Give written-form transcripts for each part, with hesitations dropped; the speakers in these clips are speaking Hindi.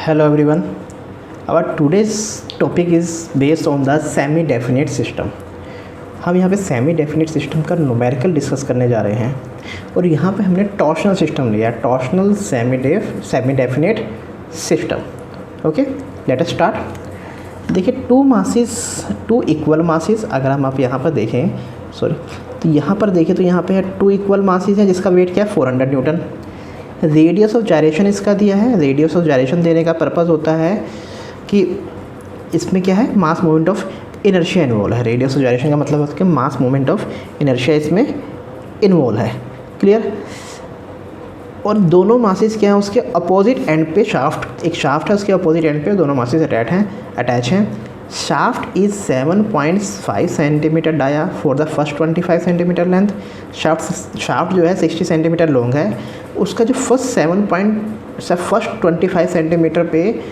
Hello everyone. Our today's topic is based on the semi definite system. हम यहाँ पे सेमी डेफिनेट सिस्टम का न्यूमेरिकल डिस्कस करने जा रहे हैं और यहाँ पे हमने टॉर्शनल सिस्टम लिया है, torsional semi definite system. Okay, let us start. देखिए टू इक्वल मासेस, अगर हम आप यहाँ पर देखें तो यहाँ पर देखें तो यहाँ पे है 2 इक्वल मासेस हैं जिसका वेट क्या है 400 न्यूटन. रेडियस ऑफ जायरेशन इसका दिया है. रेडियस ऑफ जायरेशन देने का पर्पज़ होता है कि इसमें क्या है, मास मोमेंट ऑफ इनर्शिया इन्वॉल्व है. रेडियस ऑफ जायरेशन का मतलब होता है कि मास मोमेंट ऑफ इनर्शिया इसमें इन्वॉल्व है. क्लियर. और दोनों मासेस क्या है, उसके अपोजिट एंड पे एक शाफ्ट है, उसके अपोजिट एंड पे दोनों मासेस अटैच हैं. Shaft is 7.5 centimetre dia for the first 25 centimetre length. Shaft जो है 60 सेंटीमीटर लॉन्ग है. उसका जो फर्स्ट 25 सेंटीमीटर पे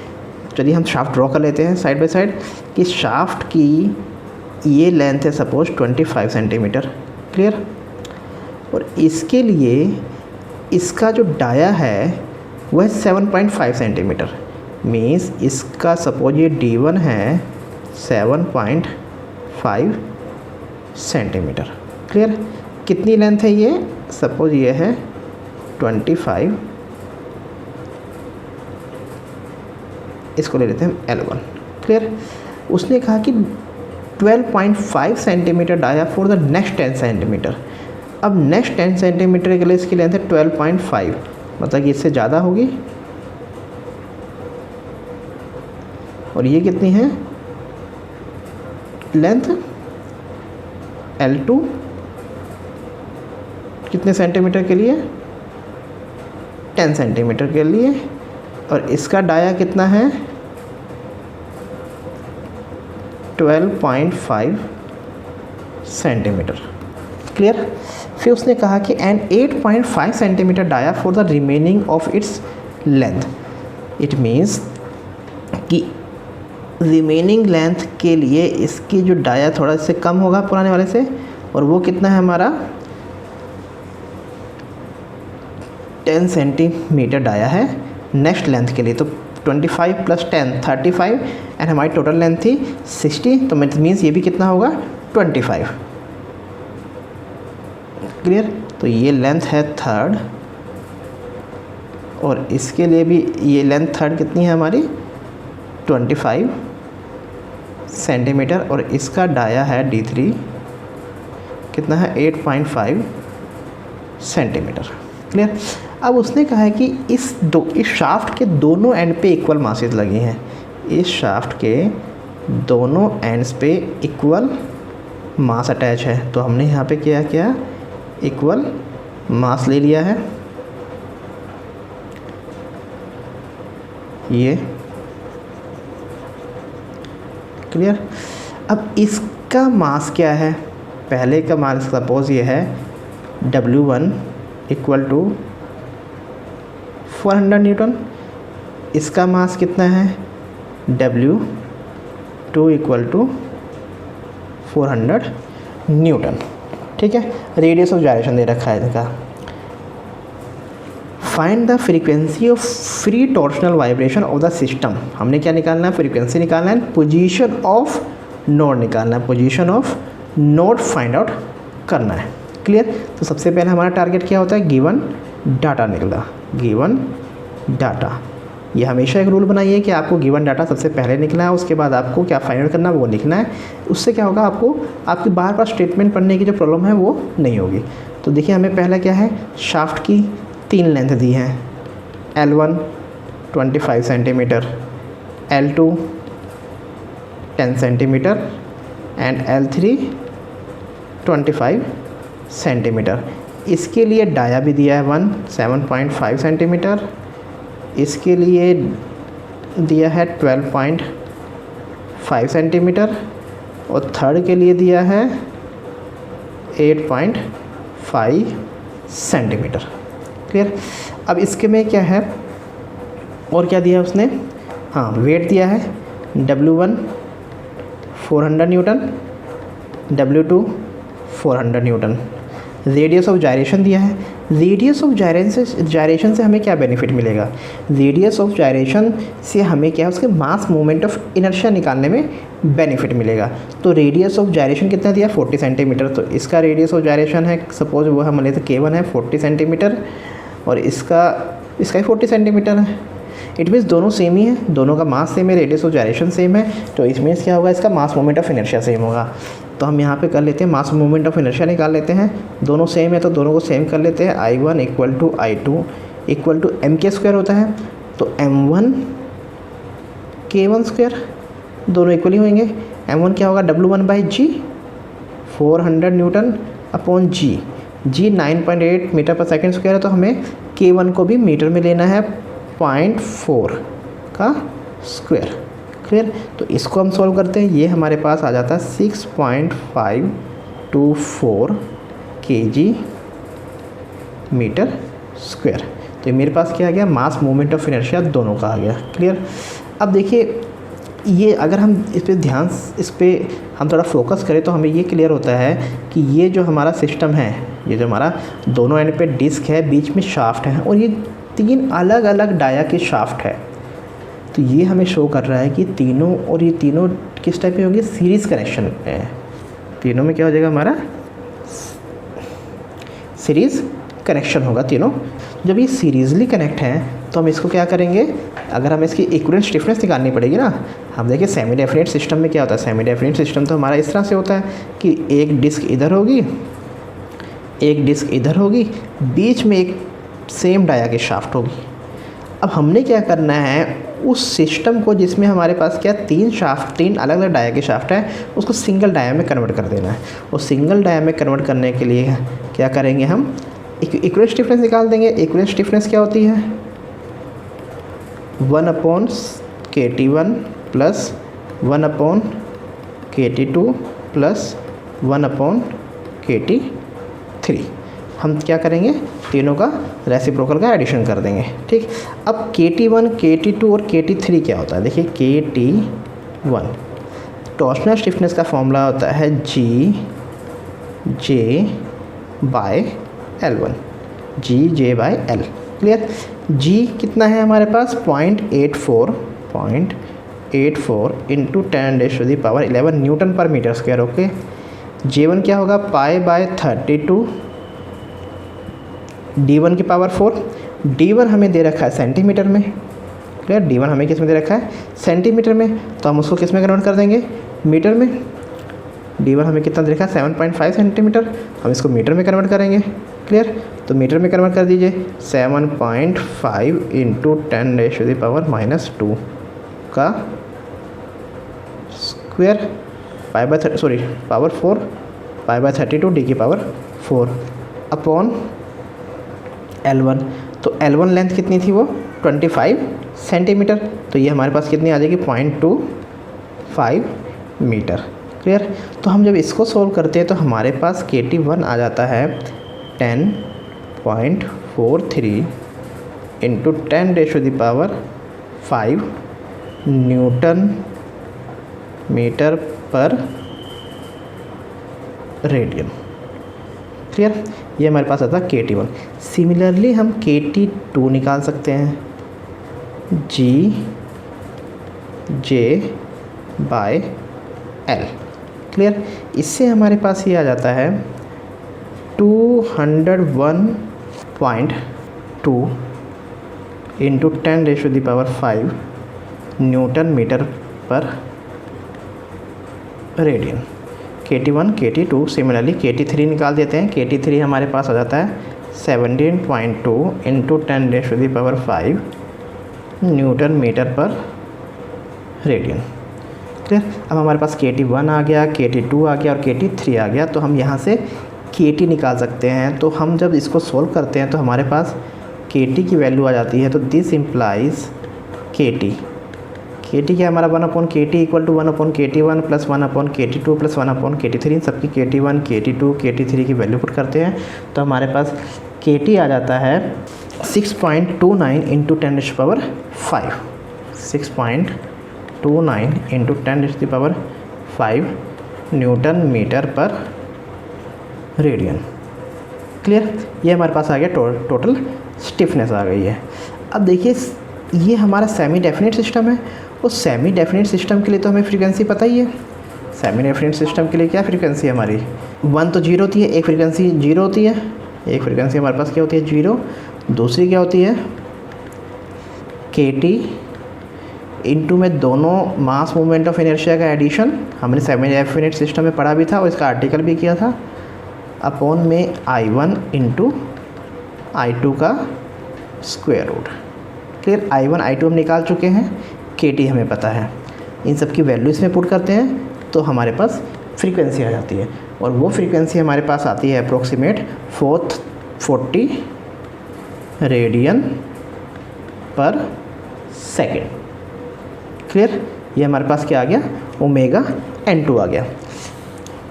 चलिए हम शाफ्ट ड्रॉ कर लेते हैं साइड बाय साइड कि शाफ्ट की ये लेंथ है सपोज 25 सेंटीमीटर. क्लियर. और इसके लिए इसका जो डाया है वह 7.5 सेंटीमीटर. मीन्स इसका सपोज ये D1 है 7.5 सेंटीमीटर. क्लियर. कितनी लेंथ है ये, सपोज ये है 25, इसको ले लेते हैं L1. क्लियर. उसने कहा कि 12.5 centimetre dia for the next 10 centimetre. अब नेक्स्ट 10 सेंटीमीटर के लिए इसकी लेंथ है 12.5, मतलब कि इससे ज़्यादा होगी. और ये कितनी है लेंथ L2 कितने सेंटीमीटर के लिए, 10 सेंटीमीटर के लिए. और इसका डाया कितना है 12.5 सेंटीमीटर. क्लियर. फिर उसने कहा कि and 8.5 centimetre dia for the remaining of its length. It means कि रिमेनिंग लेंथ के लिए इसकी जो डाया थोड़ा इससे कम होगा पुराने वाले से, और वो कितना है हमारा 10 सेंटीमीटर डाया है नेक्स्ट लेंथ के लिए. तो 25 + 10 35 एंड हमारी टोटल लेंथ थी 60, तो मीन्स ये भी कितना होगा 25. क्लियर. तो ये लेंथ है थर्ड, और इसके लिए भी ये लेंथ थर्ड कितनी है हमारी 25 सेंटीमीटर. और इसका डाया है D3 कितना है 8.5 सेंटीमीटर. क्लियर. अब उसने कहा है कि इस शाफ्ट के दोनों एंड पे इक्वल मासेस लगे हैं. इस शाफ्ट के दोनों एंड्स पे इक्वल मास अटैच है. तो हमने यहाँ पे क्या इक्वल मास ले लिया है. ये क्लियर. अब इसका मास क्या है, पहले का मास सपोज ये है W1 = 400 न्यूटन. इसका मास कितना है W2 = 400 न्यूटन. ठीक है. रेडियस ऑफ जायरेशन दे रखा है इनका. Find the frequency of free torsional vibration of the system. हमने क्या निकालना है, फ्रीक्वेंसी निकालना है, पोजीशन ऑफ नोड निकालना है, position of node find out करना है. क्लियर. तो सबसे पहले हमारा टारगेट क्या होता है, गिवन डाटा निकला. गिवन डाटा, ये हमेशा एक रूल बनाइए कि आपको गिवन डाटा सबसे पहले निकलना है, उसके बाद आपको क्या फाइंड आउट करना है वो लिखना है. उससे क्या होगा, आपको आपकी बार बार स्टेटमेंट पढ़ने की जो प्रॉब्लम है वो नहीं होगी. तो देखिए हमें पहला क्या है, शाफ्ट की 3 लेंथ दी हैं. L1 25 centimetre, L2 10 centimetre and L3 25 centimetre. इसके लिए डाया भी दिया है 7.5 सेंटीमीटर. इसके लिए दिया है 12.5 सेंटीमीटर और थर्ड के लिए दिया है 8.5 सेंटीमीटर. क्लियर. अब इसके में क्या है और क्या दिया उसने, हाँ वेट दिया है W1 400 Newton, W2 400 Newton. Radius of gyration दिया है. रेडियस ऑफ जायरेशन से हमें क्या बेनिफिट मिलेगा? रेडियस ऑफ जायरेशन से हमें क्या है, उसके मास मोमेंट ऑफ इनर्शिया निकालने में बेनिफिट मिलेगा। तो रेडियस ऑफ जायरेशन कितना दिया? 40 सेंटीमीटर। तो इसका रेडियस ऑफ जायरेशन है, सपोज वो हम लेते K1 है 40 सेंटीमीटर, और इसका ही 40 सेंटीमीटर है। इट मीन्स दोनों सेम ही है, दोनों का मास सेम है, रेडियस ऑफ जायरेशन सेम है। तो इस मीन्स क्या होगा, इसका मास मोमेंट ऑफ इनर्शिया सेम होगा। तो हम यहाँ पे कर लेते हैं, मास मोमेंट ऑफ इनर्शिया निकाल लेते हैं। दोनों सेम है तो दोनों को सेम कर लेते हैं। I1 equal to I2 equal to m² होता है, तो m1 K1², दोनों इक्वली होंगे। m1 क्या होगा, W1/g 400 newton upon g 9.8 metre पर सेकेंड स्क्वायर है। तो हमें K1 को भी मीटर में लेना है, 0.4 का स्क्वायर। क्लियर? तो इसको हम सॉल्व करते हैं, ये हमारे पास आ जाता है 6.524 kg मीटर स्क्वायर। तो मेरे पास क्या आ गया, मास मोमेंट ऑफ इनर्शिया दोनों का आ गया। क्लियर? अब देखिए, ये अगर हम इस पे हम थोड़ा फोकस करें तो हमें ये क्लियर होता है कि ये जो हमारा सिस्टम है, ये जो हमारा दोनों एंड पे डिस्क है, बीच में शाफ्ट है, और ये 3 अलग अलग डाया के शाफ्ट है। तो ये हमें शो कर रहा है कि तीनों, और ये तीनों किस टाइप के होंगे, सीरीज़ कनेक्शन है। तीनों में क्या हो जाएगा, हमारा सीरीज़ कनेक्शन होगा तीनों। जब ये सीरीजली कनेक्ट हैं तो हम इसको क्या करेंगे, अगर हमें इसकी इक्विवेलेंट स्टिफनेस निकालनी पड़ेगी ना। हम देखिए सेमी डेफिनेट सिस्टम में क्या होता है, सेमी डेफिनेट सिस्टम तो हमारा इस तरह से होता है कि एक डिस्क इधर होगी, एक डिस्क इधर होगी, बीच में एक सेम डाया की शाफ्ट होगी। अब हमने क्या करना है, उस सिस्टम को जिसमें हमारे पास क्या 3 अलग अलग डाया के शाफ्ट है, उसको सिंगल डाया में कन्वर्ट कर देना है। और सिंगल डाया में कन्वर्ट करने के लिए क्या करेंगे, हम इक्विवेलेंट स्टिफनेस निकाल देंगे। इक्विवेलेंट स्टिफनेस क्या होती है, 1/KT1 plus 1/KT2 plus 1/KT3। हम क्या करेंगे, तीनों का रेसिप्रोकल का एडिशन कर देंगे। ठीक, अब KT1, KT2 और KT3 क्या होता है, देखिए KT1 टॉर्सनल स्टिफनेस का फॉर्मूला होता है GJ/L1, GJ/L। क्लियर? G कितना है हमारे पास, 0.84 इंटू 10⁻11 न्यूटन पर मीटर स्क्वायर। ओके, J1 क्या होगा, π/32 D1 की पावर 4। D1 हमें दे रखा है सेंटीमीटर में। क्लियर? D1 हमें किस में दे रखा है, सेंटीमीटर में। तो हम उसको किस में कन्वर्ट कर देंगे, मीटर में। D1 हमें कितना दे रखा है, 7.5 सेंटीमीटर, हम इसको मीटर में कन्वर्ट करेंगे। क्लियर? तो मीटर में कन्वर्ट कर दीजिए, 7.5 इंटू 10⁻⁻2 का स्क्वायर, पावर 4 π/32 D की पावर 4 अपॉन L1। तो L1 लेंथ कितनी थी, वो 25 सेंटीमीटर। तो ये हमारे पास कितनी आ जाएगी, 0.25 मीटर। क्लियर? तो हम जब इसको सोल्व करते हैं तो हमारे पास KT1 आ जाता है 10.43 इंटू 10⁻5 न्यूटन मीटर पर रेडियन। क्लियर? ये हमारे पास आता है KT1। सिमिलरली हम KT2 निकाल सकते हैं, GJ/L। क्लियर? इससे हमारे पास ये आ जाता है 201.2 इंटू 10⁻5 न्यूटन मीटर पर radian. KT1, KT2, similarly KT3 निकाल देते हैं। KT3 हमारे पास आ जाता है 17.2 इंटू 10⁻5 न्यूटन मीटर पर रेडियन। क्लियर? अब हमारे पास KT1 आ गया, KT2 आ गया और KT3 आ गया। तो हम यहाँ से KT निकाल सकते हैं। तो हम जब इसको सोल्व करते हैं तो हमारे पास KT की वैल्यू आ जाती है। तो दिस इम्प्लाइज KT क्या हमारा 1/KT equal to 1/KT1 plus 1/KT2 plus 1/KT3। इन सबकी KT1, KT2, KT3 की वैल्यू पुट करते हैं तो हमारे पास KT आ जाता है 6.29 इंटू 10⁻5 6.29 इंटू 10⁻5 न्यूटन मीटर पर रेडियन। क्लियर, ये हमारे पास आ गया टोटल स्टिफनेस आ गई है। अब देखिए ये हमारा सेमी डेफिनेट सिस्टम है, उस सेमी डेफिनेट सिस्टम के लिए तो हमें फ्रीक्वेंसी पता ही है। सेमी डेफिनेट सिस्टम के लिए क्या फ्रीक्वेंसी है हमारी 1 तो 0 होती है, एक फ्रीक्वेंसी 0 होती है, एक फ्रीक्वेंसी हमारे पास क्या होती है 0, दूसरी क्या होती है KT इनटू में दोनों मास मूवमेंट ऑफ इनर्शिया का एडिशन, हमने सेमी डेफिनेट सिस्टम में पढ़ा भी था और इसका आर्टिकल भी किया था, अपॉन में I1 इंटू I2 का square root. Clear, I1 I2 हम निकाल चुके हैं, KT हमें पता है, इन सब की वैल्यू इसमें पुट करते हैं तो हमारे पास फ्रीक्वेंसी आ जाती है, और वो फ्रीक्वेंसी हमारे पास आती है अप्रोक्सीमेट 440 रेडियन पर सेकेंड। क्लियर, ये हमारे पास क्या आ गया ओमेगा N2 आ गया,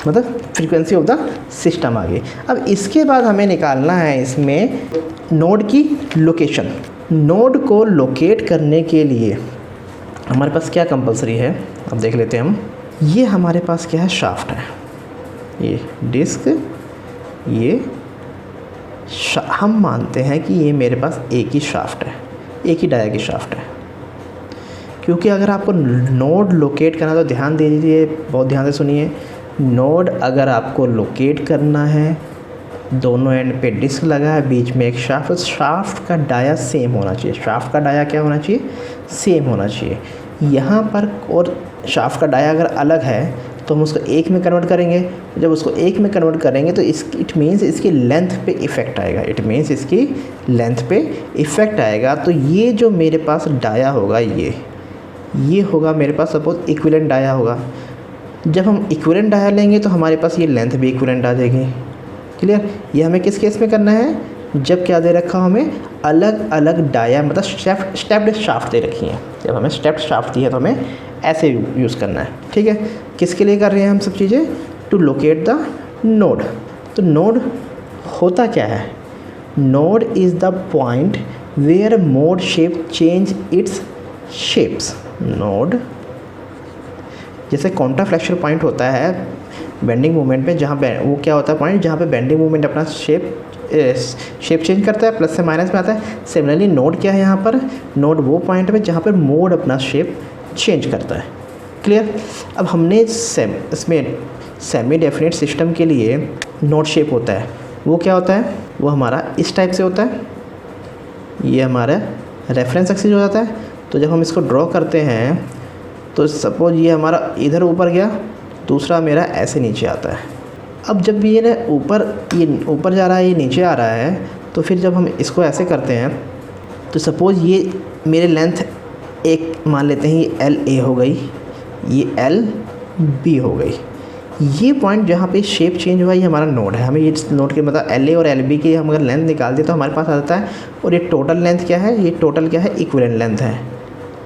मतलब फ्रीक्वेंसी ऑफ द सिस्टम आ गई। अब इसके बाद हमें निकालना है इसमें नोड की लोकेशन। नोड को लोकेट करने के लिए हमारे पास क्या कंपलसरी है, अब देख लेते हैं हम। ये हमारे पास क्या है शाफ्ट है, ये डिस्क, ये हम मानते हैं कि ये मेरे पास एक ही शाफ्ट है, एक ही डाया की शाफ्ट है, क्योंकि अगर आपको नोड लोकेट करना तो ध्यान दे दीजिए, बहुत ध्यान से सुनिए। नोड अगर आपको लोकेट करना है, दोनों एंड पे डिस्क लगा है, बीच में एक शाफ्ट, शाफ्ट का डाया सेम होना चाहिए। शाफ्ट का डाया क्या होना चाहिए, सेम होना चाहिए यहाँ पर। और शाफ्ट का डाया अगर अलग है तो हम उसको एक में कन्वर्ट करेंगे, जब उसको एक में कन्वर्ट करेंगे तो इट मीन्स इसकी लेंथ पे इफ़ेक्ट आएगा, इट मीन्स इसकी लेंथ पे इफ़ेक्ट आएगा। तो ये जो मेरे पास डाया होगा ये होगा मेरे पास सपोज इक्विवेलेंट डाया होगा। जब हम इक्विवेलेंट डाया लेंगे तो हमारे पास ये लेंथ भी इक्विवेलेंट आ जाएगी। क्लियर, ये हमें किस केस में करना है, जब क्या दे रखा हमें अलग अलग डाया, मतलब स्टेप्ड शाफ्ट दे रखी है। जब हमें स्टेप्ड शाफ्ट दी है तो हमें ऐसे यूज़ करना है। ठीक है, किसके लिए कर रहे हैं हम सब चीज़ें, टू लोकेट द नोड। तो नोड होता क्या है, node is the point where mode shape change its shapes. Node जैसे कॉन्ट्राफ्लेक्शन पॉइंट होता है बेंडिंग मूवमेंट में, जहाँ वो क्या होता है पॉइंट जहाँ पे बेंडिंग मूवमेंट अपना शेप चेंज करता है, प्लस से माइनस में आता है। सिमिलरली नोड क्या है यहाँ पर, नोड वो पॉइंट है जहाँ पर मोड अपना शेप चेंज करता है। क्लियर, अब हमने इसमें सेमी डेफिनेट सिस्टम के लिए नोड शेप होता है, वो क्या होता है, वो हमारा इस टाइप से होता है, ये हमारा रेफरेंस एक्सिस हो जाता है। तो जब हम इसको ड्रॉ करते हैं तो सपोज ये हमारा इधर ऊपर गया, दूसरा मेरा ऐसे नीचे आता है। अब जब ये ना ये ऊपर जा रहा है, ये नीचे आ रहा है, तो फिर जब हम इसको ऐसे करते हैं तो सपोज़ ये मेरे लेंथ एक मान लेते हैं, ये LA हो गई, ये LB हो गई। ये पॉइंट जहाँ पे शेप चेंज हुआ ये हमारा नोड है। हमें ये नोड के मतलब LA और LB की हम अगर लेंथ निकाल दें तो हमारे पास आ जाता है। और ये टोटल लेंथ क्या है, ये टोटल क्या है, इक्विवेलेंट लेंथ है।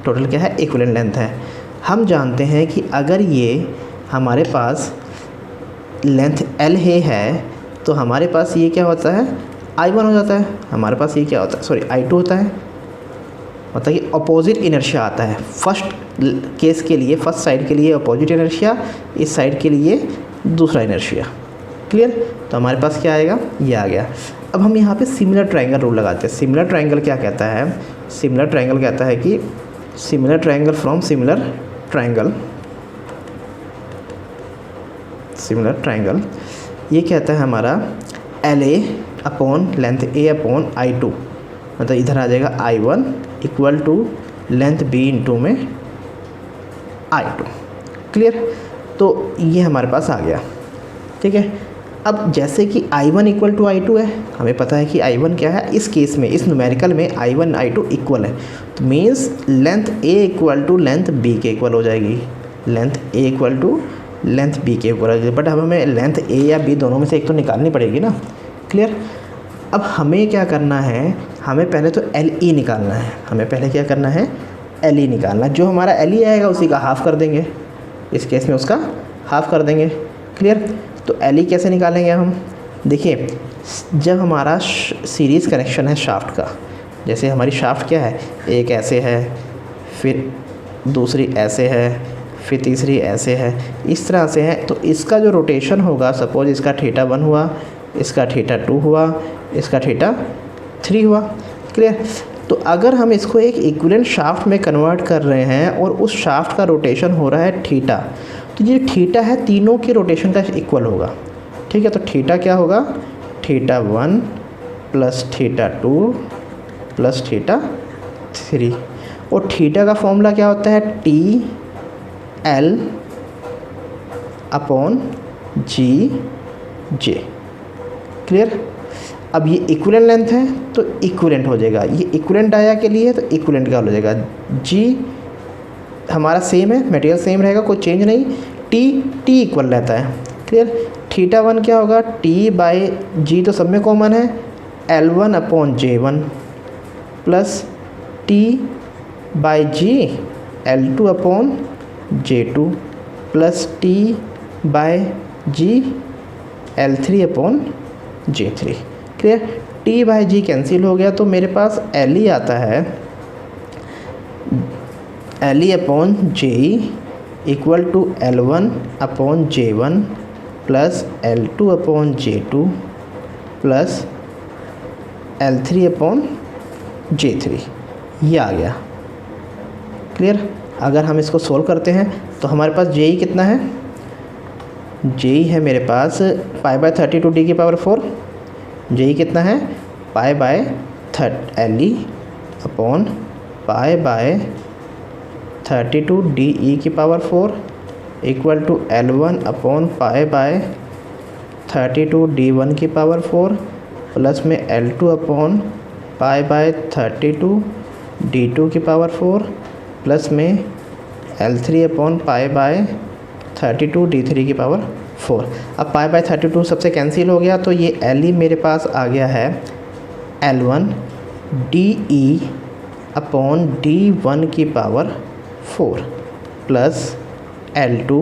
टोटल क्या है, इक्विवेलेंट लेंथ है। हम जानते हैं कि अगर ये हमारे पास लेंथ LA है तो हमारे पास ये क्या होता है, I1 हो जाता है। हमारे पास ये क्या होता है, सॉरी I2 होता है, मतलब कि अपोजिट इनर्शिया आता है। फर्स्ट केस के लिए, फर्स्ट साइड के लिए अपोजिट इनर्शिया, इस साइड के लिए दूसरा इनर्शिया। क्लियर, तो हमारे पास क्या आएगा, ये आ गया। अब हम यहाँ पे सिमिलर ट्रायंगल रूल लगाते हैं। सिमिलर ट्रायंगल क्या कहता है, सिमिलर ट्रायंगल कहता है कि similar triangle from similar triangle ये कहता है हमारा LA upon length A upon I2, मतलब इधर आ जाएगा I1 equal to length B into में I2। क्लियर, तो ये हमारे पास आ गया। ठीक है, अब जैसे कि I1 इक्वल टू I2 है, हमें पता है कि I1 क्या है, इस केस में, इस न्यूमेरिकल में I1 I2 इक्वल है, तो means length A equal to length B के इक्वल हो जाएगी। Length A equal to length B के इक्वल हो जाएगी। बट अब हमें लेंथ A या B दोनों में से एक तो निकालनी पड़ेगी ना। क्लियर, अब हमें क्या करना है, हमें पहले तो LE निकालना है। हमें पहले क्या करना है, LE निकालना। जो हमारा LE आएगा उसी का हाफ़ कर देंगे, इस केस में उसका हाफ़ कर देंगे। क्लियर, तो LE कैसे निकालेंगे हम, देखिए जब हमारा सीरीज़ कनेक्शन है शाफ्ट का, जैसे हमारी शाफ्ट क्या है, एक ऐसे है, फिर दूसरी ऐसे है, फिर तीसरी ऐसे है, इस तरह से है, तो इसका जो रोटेशन होगा, सपोज इसका θ1 हुआ, इसका थीटा 2 हुआ, इसका थीटा 3 हुआ। क्लियर। तो अगर हम इसको एक इक्विवेलेंट शाफ्ट में कन्वर्ट कर रहे हैं और उस शाफ्ट का रोटेशन हो रहा है थीटा, तो ये थीटा है तीनों के रोटेशन का इक्वल होगा। ठीक है, तो थीटा क्या होगा, theta 1 plus theta 2 plus theta 3। और थीटा का फॉर्मूला क्या होता है, टी एल अपॉन जी जे। क्लियर। अब ये इक्विवेलेंट लेंथ है तो इक्विवेलेंट हो जाएगा, ये इक्विवेलेंट डाया के लिए तो इक्विवेलेंट क्या हो जाएगा, जी हमारा सेम है, मटेरियल सेम रहेगा, कोई चेंज नहीं, टी इक्वल रहता है। क्लियर। थीटा 1 क्या होगा, टी बाई जी तो सब में कॉमन है, L1 upon J1 plus T by G L2 upon J2 plus T by G L3 upon J3। Clear. T by G cancel हो गया तो मेरे पास एल ई आता है, L E upon J equal to L1 upon J1 plus L2 upon J2 plus L3 upon J3, ये आ गया। क्लियर। अगर हम इसको सोल्व करते हैं तो हमारे पास जे कितना है, जे है मेरे पास पाई बाय 32 डी की पावर 4। जे कितना है, pi by L E upon pi by 32 D E की power 4 equal to L1 upon pi by 32 D1 की पावर 4 प्लस में L2 upon pi by 32 D2 की पावर 4 प्लस में L3 upon pi by 32 D3 की पावर 4। अब पाई बाय 32 सबसे कैंसिल हो गया तो ये एल ई मेरे पास आ गया है L1 D E upon D1 की power 4 plus L2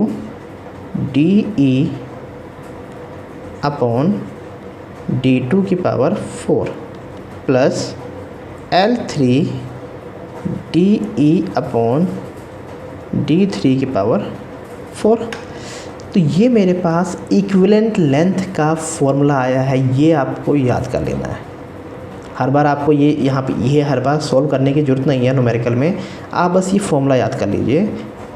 D E upon D2 की power 4 plus L3 D E upon D3 की पावर 4। तो ये मेरे पास इक्विवेलेंट लेंथ का फॉर्मूला आया है, ये आपको याद कर लेना है। हर बार आपको ये यहाँ पे ये हर बार सॉल्व करने की ज़रूरत नहीं है न्यूमेरिकल में, आप बस ये फॉर्मूला याद कर लीजिए,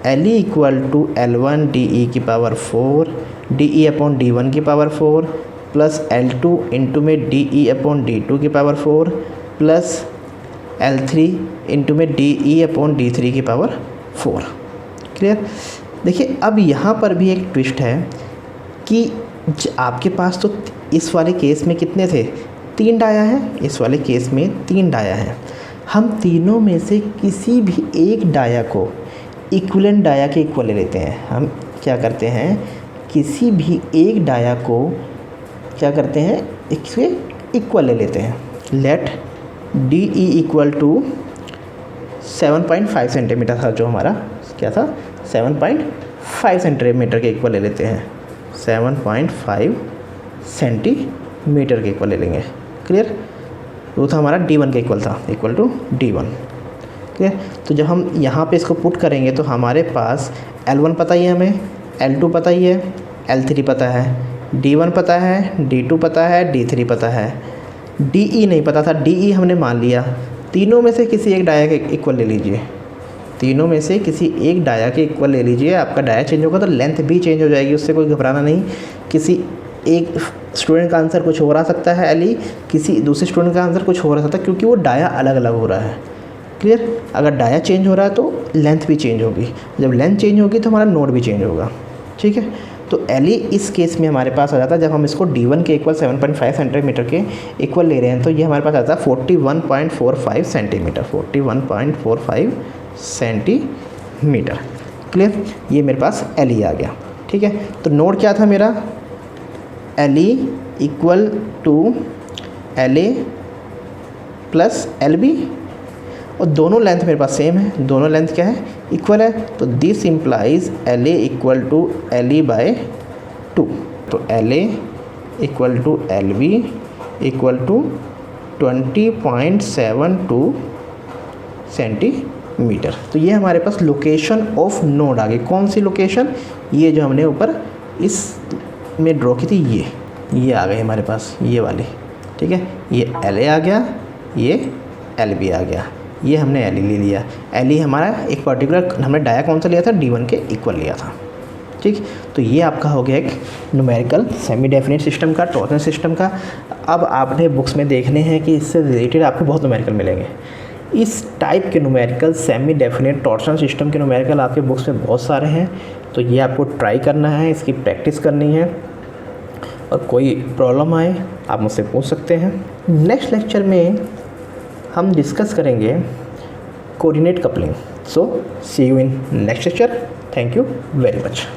L E equal to L1 D E की power 4 D E upon D1 की पावर 4 प्लस L2 इंटू में डी ई अपॉन D2 की पावर 4 प्लस L3 इंटू में डी ई अपॉन D3 की पावर 4। क्लियर। देखिए अब यहाँ पर भी एक ट्विस्ट है कि आपके पास तो इस वाले केस में कितने थे, 3 डाया है, इस वाले केस में 3 डाया है। हम तीनों में से किसी भी एक डाया को इक्विवेलेंट डाया के इक्वल ले लेते हैं। हम क्या करते हैं, किसी भी एक डाया को क्या करते हैं, इसके इक्वल ले लेते हैं। Let D E equal to 7.5 centimetre था, जो हमारा क्या था 7.5 सेंटीमीटर के इक्वल ले लेते हैं, 7.5 सेंटीमीटर के इक्वल ले लेंगे। क्लियर। वो था हमारा D1 के इक्वल था, इक्वल टू D1। क्लियर। तो जब हम यहाँ पे इसको पुट करेंगे तो हमारे पास L1 पता ही है हमें, L2 पता ही है, L3 पता है, D1 पता है, D2 पता है, D3 पता है, DE नहीं पता था, DE हमने मान लिया। तीनों में से किसी एक डाया के इक्वल ले लीजिए, तीनों में से किसी एक डाया के इक्वल ले लीजिए। आपका डाया चेंज होगा तो लेंथ भी चेंज हो जाएगी, उससे कोई घबराना नहीं। किसी एक स्टूडेंट का आंसर कुछ हो रहा सकता है एल ई, किसी दूसरे स्टूडेंट का आंसर कुछ हो रहा सकता है, क्योंकि वो डाया अलग अलग हो रहा है। क्लियर। अगर डाया चेंज हो रहा है तो लेंथ भी चेंज होगी, जब लेंथ चेंज होगी तो हमारा नोड भी चेंज होगा। ठीक है। तो एल ई इस केस में हमारे पास आ जाता है, जब हम इसको D1 के इक्वल 7.5 सेंटीमीटर के इक्वल ले रहे हैं तो ये हमारे पास आता है 41.45 सेंटीमीटर, 41.45 सेंटीमीटर। क्लियर। ये मेरे पास एल ई आ गया। ठीक है। तो नोड क्या था मेरा, L E equal to L A plus L B, और दोनों लेंथ मेरे पास सेम है, दोनों लेंथ क्या है, इक्वल है। तो this implies L A equal to L E by 2। तो L A equal to L B equal to 20.72 centimetre. तो ये हमारे पास लोकेशन ऑफ नोड आ गई। कौन सी लोकेशन, ये जो हमने ऊपर इस में ड्रॉ की थी ये। ये आ गई हमारे पास ये वाली, ठीक है। ये एल ए आ गया, ये एल बी आ गया, ये हमने एल ई ले लिया। एल ई हमारा एक पर्टिकुलर हमने डाया कौन सा लिया था, D1 के इक्वल लिया था, ठीक। तो ये आपका हो गया एक न्यूमेरिकल सेमी डेफिनेट सिस्टम का, टॉर्सन सिस्टम का। अब आपने बुक्स में देखने हैं कि इससे रिलेटेड आपको बहुत न्यूमेरिकल मिलेंगे। इस टाइप के numerical semi definite torsion system के न्यूमेरिकल आपके बुक्स में बहुत सारे हैं। तो ये आपको ट्राई करना है, इसकी प्रैक्टिस करनी है, और कोई प्रॉब्लम आए आप मुझसे पूछ सकते हैं। नेक्स्ट लेक्चर में हम डिस्कस करेंगे coordinate coupling. So see you in next lecture. Thank you very much.